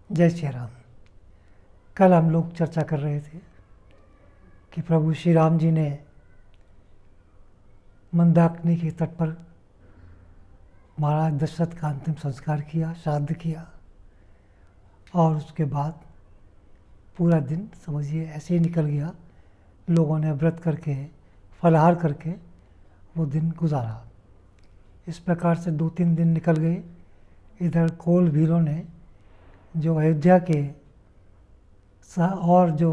जय श्री राम। कल हम लोग चर्चा कर रहे थे कि प्रभु श्री राम जी ने मंदाकिनी के तट पर महाराज दशरथ का अंतिम संस्कार किया, श्राद्ध किया, और उसके बाद पूरा दिन समझिए ऐसे ही निकल गया। लोगों ने व्रत करके, फलाहार करके वो दिन गुजारा। इस प्रकार से 2-3 दिन निकल गए। इधर कोल भीलों ने जो अयोध्या के और जो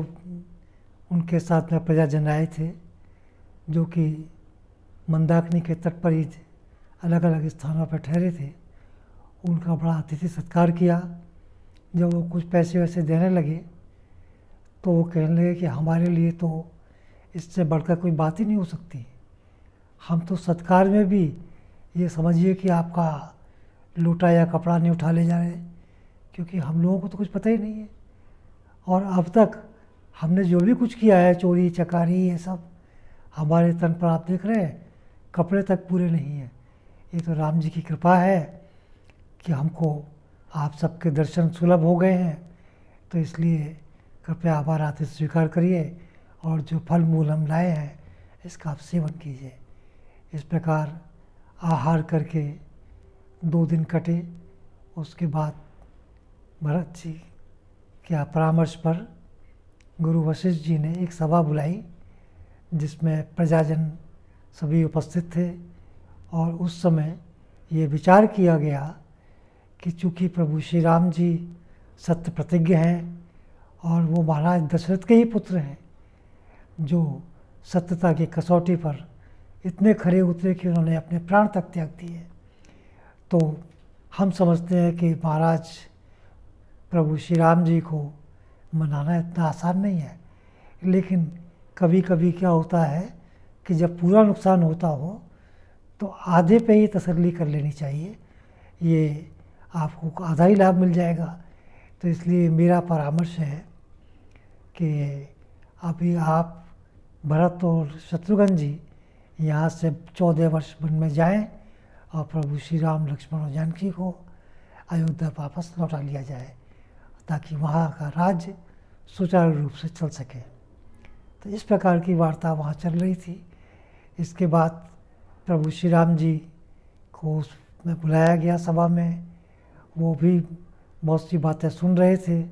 उनके साथ में प्रजाजन आए थे, जो कि मंदाकिनी के तट पर ही अलग अलग स्थानों पर ठहरे थे, उनका बड़ा अतिथि सत्कार किया। जब वो कुछ पैसे वैसे देने लगे तो वो कहने लगे कि हमारे लिए तो इससे बढ़कर कोई बात ही नहीं हो सकती। हम तो सत्कार में भी ये समझिए कि आपका लोटा या कपड़ा नहीं उठा ले जा रहे, क्योंकि हम लोगों को तो कुछ पता ही नहीं है। और अब तक हमने जो भी कुछ किया है, चोरी चकारी ये सब, हमारे तन पर आप देख रहे हैं कपड़े तक पूरे नहीं हैं। ये तो राम जी की कृपा है कि हमको आप सबके दर्शन सुलभ हो गए हैं, तो इसलिए कृपया हमारा आतिथ्य स्वीकार करिए और जो फल मूल हम लाए हैं इसका आप सेवन कीजिए। इस प्रकार आहार करके 2 दिन कटे। उसके बाद भरत जी के परामर्श पर गुरु वशिष्ठ जी ने एक सभा बुलाई, जिसमें प्रजाजन सभी उपस्थित थे। और उस समय ये विचार किया गया कि चूँकि प्रभु श्री राम जी सत्य प्रतिज्ञ हैं और वो महाराज दशरथ के ही पुत्र हैं, जो सत्यता की कसौटी पर इतने खरे उतरे कि उन्होंने अपने प्राण तक त्याग दिए, तो हम समझते हैं कि महाराज प्रभु श्री राम जी को मनाना इतना आसान नहीं है। लेकिन कभी कभी क्या होता है कि जब पूरा नुकसान होता हो तो आधे पे ही तसल्ली कर लेनी चाहिए, ये आपको आधा ही लाभ मिल जाएगा। तो इसलिए मेरा परामर्श है कि अभी आप भरत और शत्रुघ्न जी यहाँ से 14 वर्ष वन में जाएं और प्रभु श्री राम, लक्ष्मण और जानकी को अयोध्या वापस लौटा लिया जाए, ताकि वहाँ का राज्य सुचारू रूप से चल सके। तो इस प्रकार की वार्ता वहाँ चल रही थी। इसके बाद प्रभु श्री राम जी को उसमें बुलाया गया सभा में। वो भी बहुत सी बातें सुन रहे थे।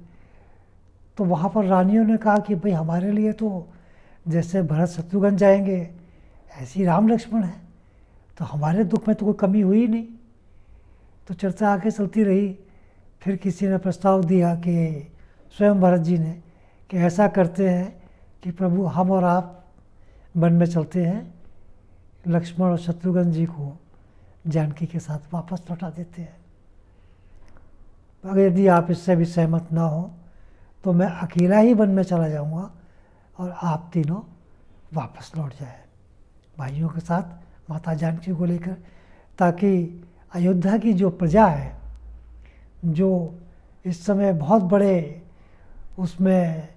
तो वहाँ पर रानियों ने कहा कि भाई हमारे लिए तो जैसे भरत शत्रुघ्न जाएंगे ऐसे ही राम लक्ष्मण है, तो हमारे दुख में तो कोई कमी हुई नहीं। तो चर्चा आगे चलती रही। फिर किसी ने प्रस्ताव दिया कि स्वयं भरत जी ने, कि ऐसा करते हैं कि प्रभु हम और आप वन में चलते हैं, लक्ष्मण और शत्रुघ्न जी को जानकी के साथ वापस लौटा देते हैं। अगर यदि आप इससे भी सहमत ना हो तो मैं अकेला ही वन में चला जाऊंगा और आप तीनों वापस लौट जाए भाइयों के साथ माता जानकी को लेकर, ताकि अयोध्या की जो प्रजा है, जो इस समय बहुत बड़े उसमें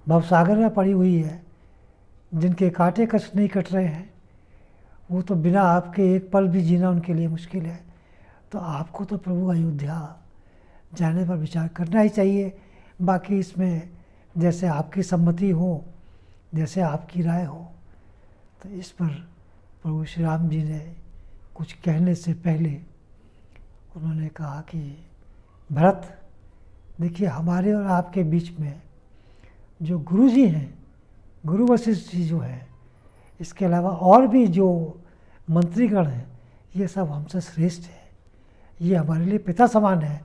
भवसागर में पड़ी हुई है, जिनके कांटे कष्ट नहीं कट रहे हैं, वो तो बिना आपके एक पल भी जीना उनके लिए मुश्किल है। तो आपको तो प्रभु अयोध्या जाने पर विचार करना ही चाहिए। बाकी इसमें जैसे आपकी सम्मति हो, जैसे आपकी राय हो। तो इस पर प्रभु श्री राम जी ने कुछ कहने से पहले उन्होंने कहा कि भरत, देखिए हमारे और आपके बीच में जो गुरु जी हैं, गुरु वशिष्ठ जी जो हैं, इसके अलावा और भी जो मंत्रीगण हैं, ये सब हमसे श्रेष्ठ है। ये हमारे लिए पिता समान है,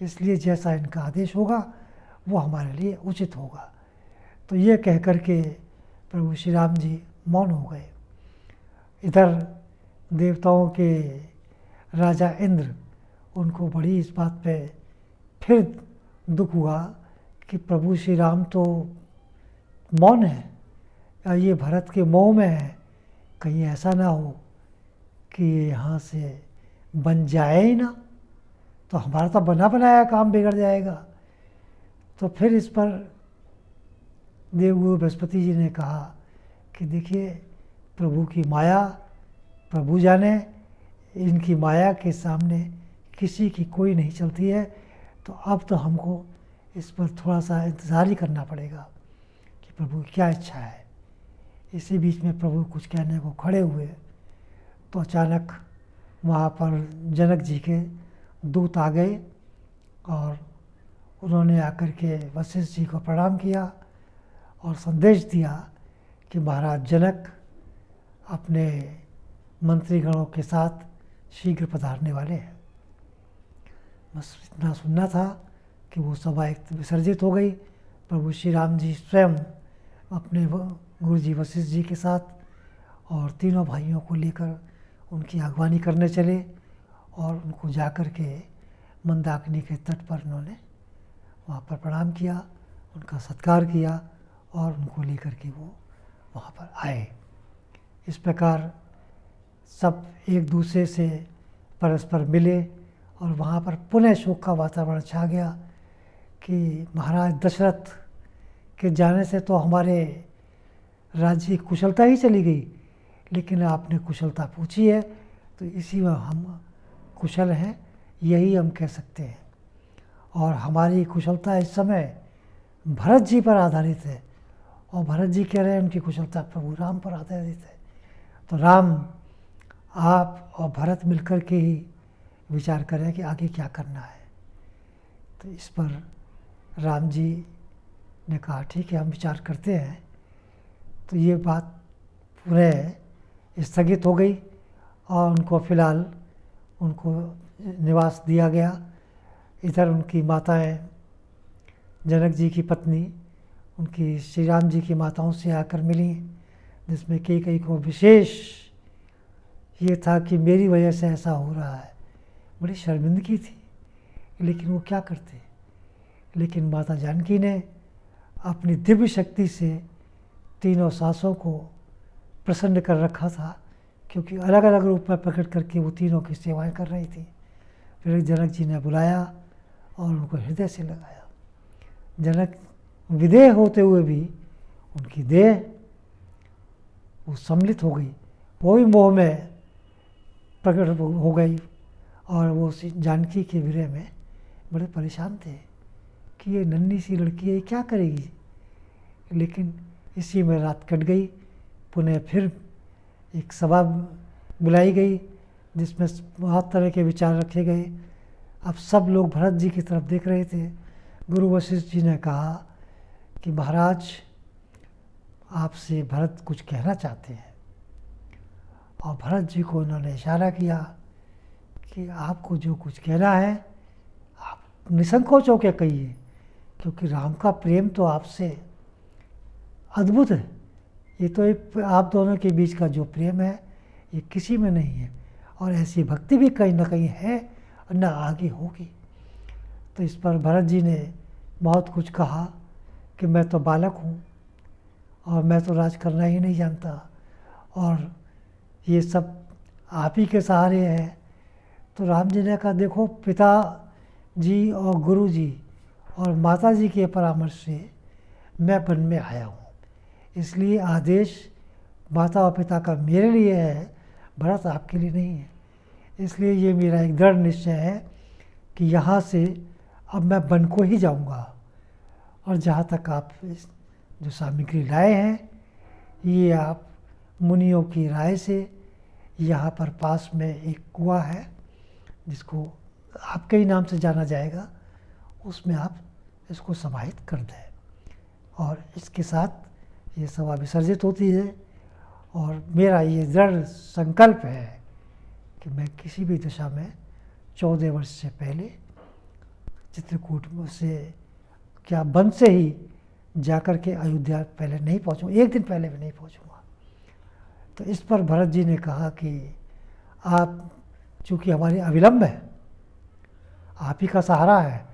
इसलिए जैसा इनका आदेश होगा वो हमारे लिए उचित होगा। तो ये कह कर के प्रभु श्री राम जी मौन हो गए। इधर देवताओं के राजा इंद्र, उनको बड़ी इस बात पे फिर दुख हुआ कि प्रभु श्री राम तो मौन है, या ये भरत के मोह में है, कहीं ऐसा ना हो कि ये यहाँ से बन जाए ही ना, तो हमारा तो बना बनाया काम बिगड़ जाएगा। तो फिर इस पर देवगुरु बृहस्पति जी ने कहा कि देखिए प्रभु की माया प्रभु जाने, इनकी माया के सामने किसी की कोई नहीं चलती है। तो अब तो हमको इस पर थोड़ा सा इंतज़ार ही करना पड़ेगा कि प्रभु की क्या इच्छा है। इसी बीच में प्रभु कुछ कहने को खड़े हुए तो अचानक वहाँ पर जनक जी के दूत आ गए और उन्होंने आकर के वशिष्ठ जी को प्रणाम किया और संदेश दिया कि महाराज जनक अपने मंत्रीगणों के साथ शीघ्र पधारने वाले हैं। बस इतना सुनना था कि वो सभा एक विसर्जित हो गई। प्रभु श्री राम जी स्वयं अपने गुरु जी वशिष्ठ जी के साथ और तीनों भाइयों को लेकर उनकी अगवानी करने चले और उनको जाकर के मंदाकिनी के तट पर उन्होंने वहाँ पर प्रणाम किया, उनका सत्कार किया और उनको लेकर के वो वहाँ पर आए। इस प्रकार सब एक दूसरे से परस्पर मिले और वहाँ पर पुनः शोक का वातावरण छा गया कि महाराज दशरथ के जाने से तो हमारे राज्य की कुशलता ही चली गई, लेकिन आपने कुशलता पूछी है तो इसी में हम कुशल हैं, यही हम कह सकते हैं। और हमारी कुशलता इस समय भरत जी पर आधारित है और भरत जी कह रहे हैं उनकी कुशलता प्रभु राम पर आधारित है। तो राम, आप और भरत मिलकर के ही विचार करें कि आगे क्या करना है। तो इस पर राम जी ने कहा ठीक है, हम विचार करते हैं। तो ये बात पुनः स्थगित हो गई और उनको फ़िलहाल उनको निवास दिया गया। इधर उनकी माताएं, जनक जी की पत्नी उनकी श्री राम जी की माताओं से आकर मिली, जिसमें कई को विशेष ये था कि मेरी वजह से ऐसा हो रहा है। बड़ी शर्मिंदगी थी, लेकिन वो क्या करते। लेकिन माता जानकी ने अपनी दिव्य शक्ति से तीनों सासों को प्रसन्न कर रखा था, क्योंकि अलग अलग रूप में प्रकट करके वो तीनों की सेवाएं कर रही थी। फिर जनक जी ने बुलाया और उनको हृदय से लगाया। जनक विदेह होते हुए भी उनकी देह वो सम्मिलित हो गई, वो भी मोह में प्रकट हो गई और वो जानकी के विरह में बड़े परेशान थे कि ये नन्ही सी लड़की है, क्या करेगी। लेकिन इसी में रात कट गई। पुनः फिर एक सभा बुलाई गई जिसमें बहुत तरह के विचार रखे गए। अब सब लोग भरत जी की तरफ देख रहे थे। गुरु वशिष्ठ जी ने कहा कि महाराज, आपसे भरत कुछ कहना चाहते हैं। और भरत जी को उन्होंने इशारा किया कि आपको जो कुछ कहना है आप निसंकोच होकर कहिए, क्योंकि राम का प्रेम तो आपसे अद्भुत है। ये तो आप दोनों के बीच का जो प्रेम है ये किसी में नहीं है, और ऐसी भक्ति भी कहीं ना कहीं है और न आगे होगी। तो इस पर भरत जी ने बहुत कुछ कहा कि मैं तो बालक हूँ और मैं तो राज करना ही नहीं जानता, और ये सब आप ही के सहारे हैं। तो राम जी ने कहा देखो, पिता जी और गुरु जी और माता जी के परामर्श से मैं वन में आया हूँ, इसलिए आदेश माता और पिता का मेरे लिए है, भरत आपके लिए नहीं है। इसलिए ये मेरा एक दृढ़ निश्चय है कि यहाँ से अब मैं वन को ही जाऊँगा, और जहाँ तक आप जो सामग्री लाए हैं ये आप मुनियों की राय से यहाँ पर पास में एक कुआं है जिसको आपके ही नाम से जाना जाएगा, उसमें आप इसको समाहित कर दें। और इसके साथ ये सभा विसर्जित होती है। और मेरा ये दृढ़ संकल्प है कि मैं किसी भी दशा में 14 वर्ष से पहले चित्रकूट से क्या वन से ही जाकर के अयोध्या पहले नहीं पहुँचूँगा, एक दिन पहले भी नहीं पहुँचूँगा। तो इस पर भरत जी ने कहा कि आप चूँकि हमारी अविलंब है, आप ही का सहारा है,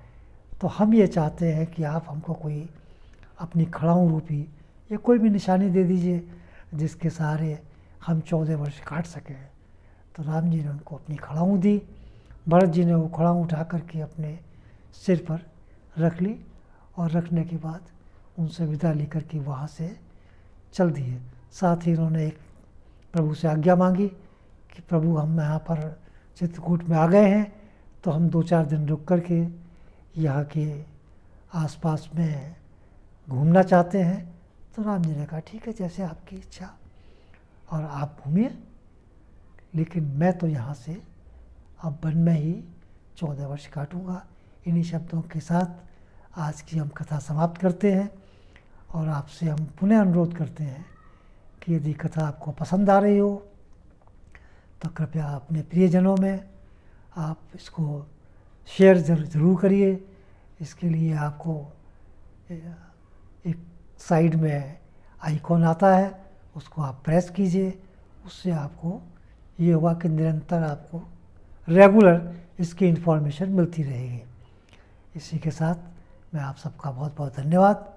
तो हम ये चाहते हैं कि आप हमको कोई अपनी खड़ाऊँ रूपी या कोई भी निशानी दे दीजिए जिसके सहारे हम 14 वर्ष काट सकें। तो राम जी ने उनको अपनी खड़ाऊँ दी। भरत जी ने वो खड़ाऊँ उठा करके अपने सिर पर रख ली और रखने के बाद उनसे विदा लेकर के वहाँ से चल दिए। साथ ही उन्होंने एक प्रभु से आज्ञा मांगी कि प्रभु हम यहाँ पर चित्रकूट में आ गए हैं, तो हम 2-4 दिन रुक करके यहाँ के आसपास में घूमना चाहते हैं तो राम जी ने कहा ठीक है, जैसे आपकी इच्छा, और आप घूमिए, लेकिन मैं तो यहाँ से अब वन में ही 14 वर्ष काटूँगा। इन्हीं शब्दों के साथ आज की हम कथा समाप्त करते हैं और आपसे हम पुनः अनुरोध करते हैं कि यदि कथा आपको पसंद आ रही हो तो कृपया अपने प्रियजनों में आप इसको शेयर ज़रूर करिए। इसके लिए आपको एक साइड में आइकॉन आता है, उसको आप प्रेस कीजिए। उससे आपको ये होगा कि निरंतर आपको रेगुलर इसकी इन्फॉर्मेशन मिलती रहेगी। इसी के साथ मैं आप सबका बहुत बहुत धन्यवाद।